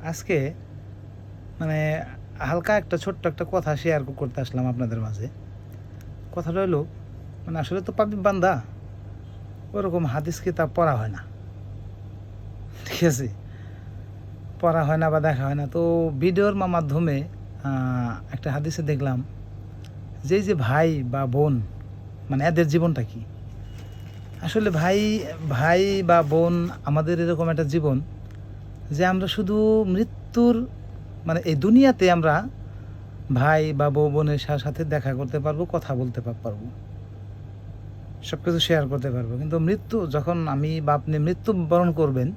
আজকে মানে হালকা একটা ছোট্ট একটা কথা শেয়ার করতে আসলাম আপনাদের মাঝে। কথাটা হলো মানে আসলে তো পাবলিক বান্দা ওরকম হাদিস কিতাব পড়া হয় না, ঠিক আছে? পড়া হয় না বা দেখা হয় না। তো ভিডিওর মাধ্যমে একটা হাদিসে দেখলাম যে এই যে ভাই বা বোন মানে এদের জীবনটা কি আসলে। ভাই ভাই বা বোন আমাদের এরকম একটা জীবন যে আমরা শুধু মৃত্যুর মানে এই দুনিয়াতে আমরা ভাই বা বউ বোনের সাথে দেখা করতে পারবো, কথা বলতে পারবো, সব কিছু শেয়ার করতে পারবো। কিন্তু মৃত্যু যখন আমি বা আপনি মৃত্যুবরণ করবেন,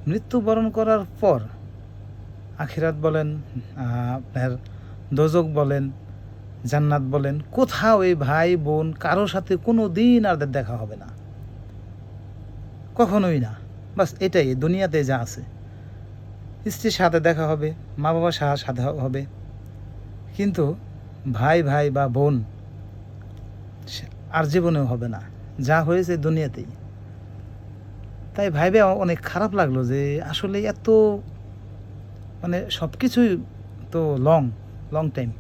মৃত্যুবরণ করার পর আখিরাত বলেন, আপনার দোজক বলেন, জান্নাত বলেন, কোথাও এই ভাই বোন কারোর সাথে কোনো দিন আর দেখা হবে না, কখনোই না। বাস এটাই দুনিয়াতে যা আছে। স্ত্রীর সাথে দেখা হবে, মা বাবার সাথে হবে, কিন্তু ভাই ভাই বা বোন আর জীবনেও হবে না, যা হয়েছে দুনিয়াতেই। তাই ভাইবে অনেক খারাপ লাগলো যে আসলে এত মানে সব কিছুই তো লং লং টাইম,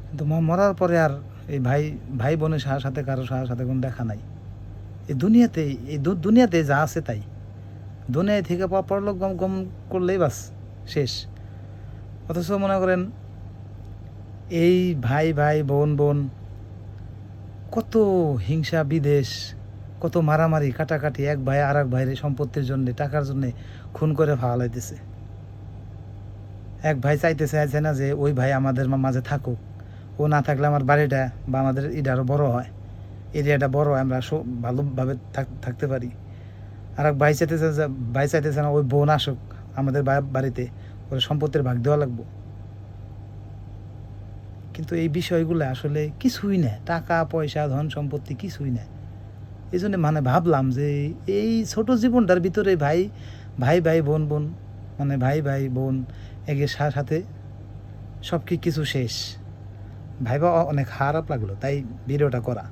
কিন্তু মরার পরে আর এই ভাই ভাই বোনের সাথে কারো সাথে কোনো দেখা নাই এই দুনিয়াতে। এই দুনিয়াতে যা আছে তাই, দুনিয়া থেকে পরলোক গম করলেই বাস শেষ। অথচ মনে করেন এই ভাই ভাই বোন বোন কত হিংসা বিদেশ, কত মারামারি কাটাকাটি, এক ভাই আর এক ভাইয়ের সম্পত্তির জন্যে টাকার জন্যে খুন করে ফালাইতেছে। এক ভাই চাইছে না যে ওই ভাই আমাদের মাঝে থাকুক, ও না থাকলে আমার বাড়িটা বা আমাদের এটা আরও বড়ো হয়, এরিয়াটা বড় হয়, আমরা ভালোভাবে থাকতে পারি। আর এক ভাই চাইতেছে না ওই বোন আসুক আমাদের বাড়িতে, ওর সম্পত্তির ভাগ দেওয়া লাগবো। কিন্তু এই বিষয়গুলো আসলে কিছুই না, টাকা পয়সা ধন সম্পত্তি কিছুই না। এই জন্য মানে ভাবলাম যে এই ছোট জীবনটার ভিতরে ভাই ভাই ভাই বোন বোন মানে ভাই ভাই বোন একে সাথে সব কিছু শেষ। ভাইবা অনেক খারাপ লাগলো, তাই ভিডিওটা করা।